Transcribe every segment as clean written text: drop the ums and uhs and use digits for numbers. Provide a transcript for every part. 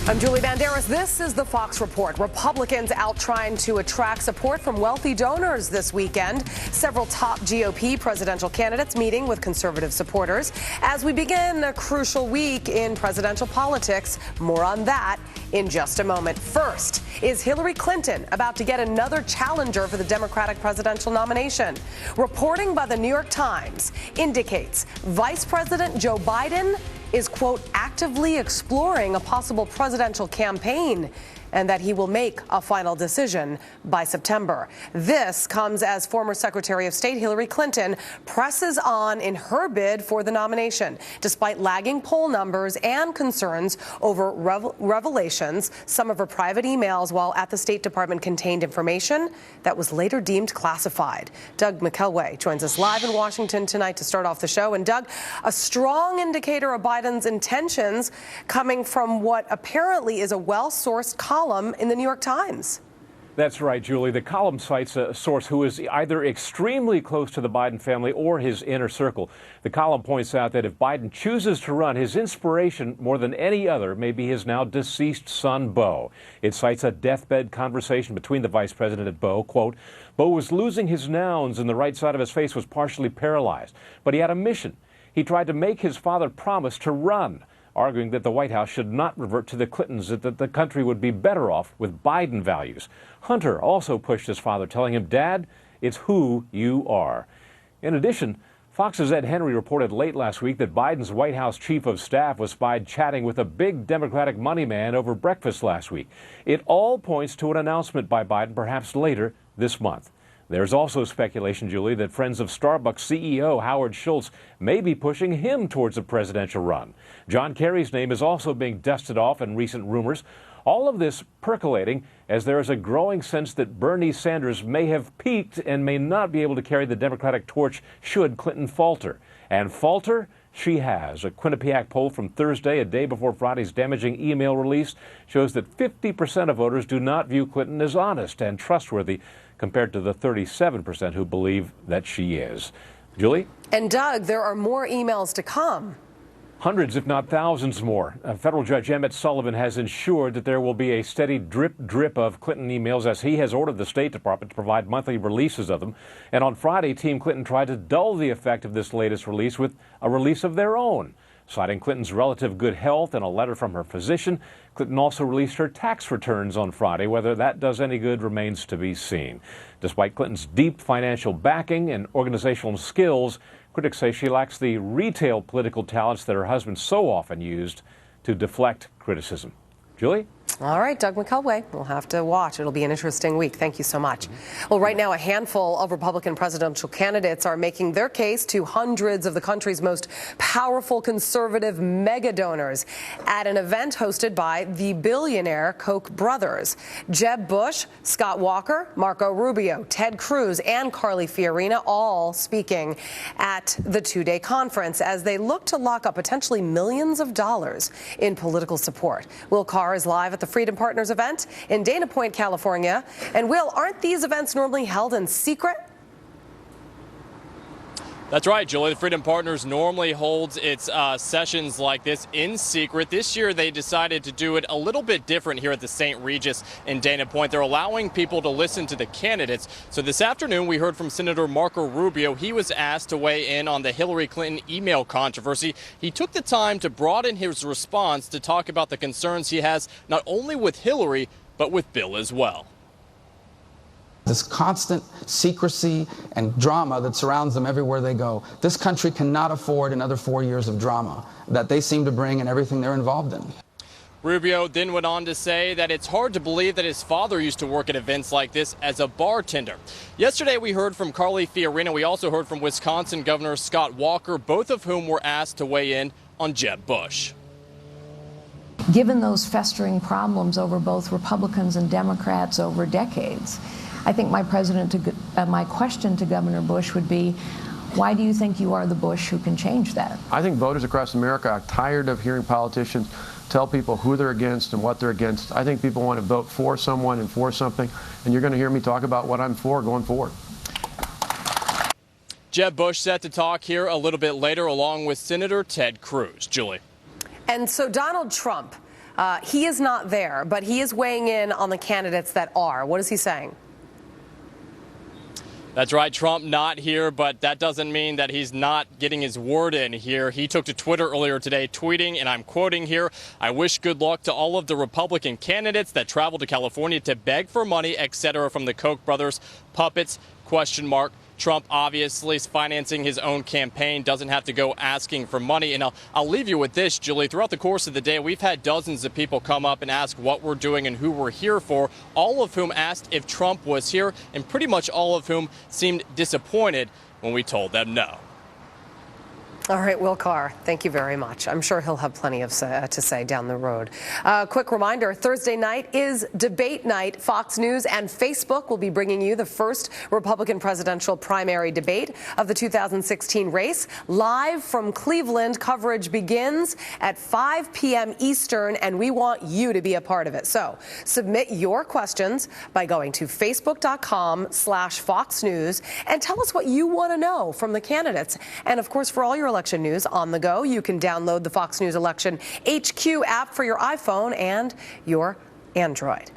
I'm Julie Banderas. This is the Fox Report. Republicans out trying to attract support from wealthy donors this weekend. Several top GOP presidential candidates meeting with conservative supporters as we begin a crucial week in presidential politics. More on that in just a moment. First, is Hillary Clinton about to get another challenger for the Democratic presidential nomination? Reporting by the New York Times indicates Vice President Joe Biden is, quote, actively exploring a possible presidential campaign and that he will make a final decision by September. This comes as former Secretary of State Hillary Clinton presses on in her bid for the nomination, despite lagging poll numbers and concerns over revelations. Some of her private emails while at the State Department contained information that was later deemed classified. Doug McKelway joins us live in Washington tonight to start off the show. And Doug, a strong indicator of Biden's intentions coming from what apparently is a well-sourced column in the New York Times. That's right, Julie. The column cites a source who is either extremely close to the Biden family or his inner circle. The column points out that if Biden chooses to run, his inspiration more than any other may be his now deceased son, Beau. It cites a deathbed conversation between the vice president and Beau. Quote, Beau was losing his nouns and the right side of his face was partially paralyzed, but he had a mission. He tried to make his father promise to run, arguing that the White House should not revert to the Clintons, that the country would be better off with Biden values. Hunter also pushed his father, telling him, Dad, it's who you are. In addition, Fox's Ed Henry reported late last week that Biden's White House chief of staff was spied chatting with a big Democratic money man over breakfast last week. It all points to an announcement by Biden perhaps later this month. There's also speculation, Julie, that friends of Starbucks CEO Howard Schultz may be pushing him towards a presidential run. John Kerry's name is also being dusted off in recent rumors. All of this percolating as there is a growing sense that Bernie Sanders may have peaked and may not be able to carry the Democratic torch should Clinton falter. And falter she has. A Quinnipiac poll from Thursday, a day before Friday's damaging email release, shows that 50% of voters do not view Clinton as honest and trustworthy, compared to the 37% who believe that she is. Julie? And Doug, there are more emails to come. Hundreds, if not thousands more. Federal Judge Emmett Sullivan has ensured that there will be a steady drip of Clinton emails as he has ordered the State Department to provide monthly releases of them. And on Friday, Team Clinton tried to dull the effect of this latest release with a release of their own. Citing Clinton's relative good health and a letter from her physician, Clinton also released her tax returns on Friday. Whether that does any good remains to be seen. Despite Clinton's deep financial backing and organizational skills, critics say she lacks the retail political talents that her husband so often used to deflect criticism. Julie? All right, Doug McKelway. We'll have to watch. It'll be an interesting week. Thank you so much. Well, right now, a handful of Republican presidential candidates are making their case to hundreds of the country's most powerful conservative mega donors at an event hosted by the billionaire Koch brothers. Jeb Bush, Scott Walker, Marco Rubio, Ted Cruz, and Carly Fiorina all speaking at the two-day conference as they look to lock up potentially millions of dollars in political support. Will Carr is live at the Freedom Partners event in Dana Point, California. And Will, aren't these events normally held in secret? That's right, Julie. The Freedom Partners normally holds its sessions like this in secret. This year, they decided to do it a little bit different here at the St. Regis in Dana Point. They're allowing people to listen to the candidates. So this afternoon, we heard from Senator Marco Rubio. He was asked to weigh in on the Hillary Clinton email controversy. He took the time to broaden his response to talk about the concerns he has not only with Hillary, but with Bill as well. This constant secrecy and drama that surrounds them everywhere they go. This country cannot afford another 4 years of drama that they seem to bring in everything they're involved in. Rubio then went on to say that it's hard to believe that his father used to work at events like this as a bartender. Yesterday, we heard from Carly Fiorina. We also heard from Wisconsin Governor Scott Walker, both of whom were asked to weigh in on Jeb Bush. Given those festering problems over both Republicans and Democrats over decades, I think my question to Governor Bush would be, why do you think you are the Bush who can change that? I think voters across America are tired of hearing politicians tell people who they're against and what they're against. I think people want to vote for someone and for something, and you're going to hear me talk about what I'm for going forward. Jeb Bush set to talk here a little bit later, along with Senator Ted Cruz. Julie. And so Donald Trump He is not there, but he is weighing in on the candidates that are. What is he saying? That's right, Trump not here, but that doesn't mean that he's not getting his word in here. He took to Twitter earlier today tweeting, and I'm quoting here, "I wish good luck to all of the Republican candidates that traveled to California to beg for money, etc. from the Koch brothers. Puppets, ? Trump obviously is financing his own campaign, doesn't have to go asking for money." And I'll leave you with this, Julie. Throughout the course of the day, we've had dozens of people come up and ask what we're doing and who we're here for, all of whom asked if Trump was here, and pretty much all of whom seemed disappointed when we told them no. All right, Will Carr, thank you very much. I'm sure he'll have plenty to say down the road. Quick reminder, Thursday night is debate night. Fox News and Facebook will be bringing you the first Republican presidential primary debate of the 2016 race. Live from Cleveland, coverage begins at 5 p.m. Eastern, and we want you to be a part of it. So submit your questions by going to facebook.com/Fox News and tell us what you want to know from the candidates. And, of course, for all your election news on the go, you can download the Fox News Election HQ app for your iPhone and your Android.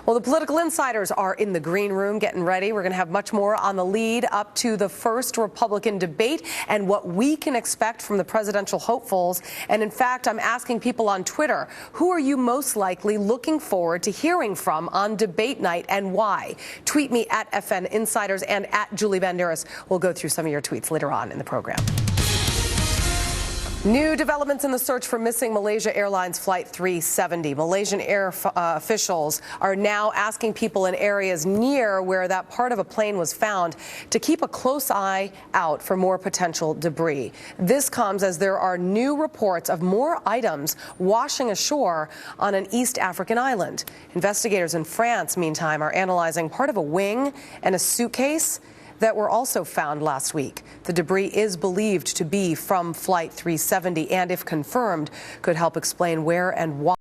Well, the political insiders are in the green room getting ready. We're going to have much more on the lead up to the first Republican debate and what we can expect from the presidential hopefuls. And in fact, I'm asking people on Twitter, who are you most likely looking forward to hearing from on debate night and why? Tweet me at FN Insiders and at Julie Banderas. We'll go through some of your tweets later on in the program. New developments in the search for missing Malaysia Airlines Flight 370. Malaysian Air officials are now asking people in areas near where that part of a plane was found to keep a close eye out for more potential debris. This comes as there are new reports of more items washing ashore on an East African island. Investigators in France, meantime, are analyzing part of a wing and a suitcase that were also found last week. The debris is believed to be from Flight 370 and, if confirmed, could help explain where and why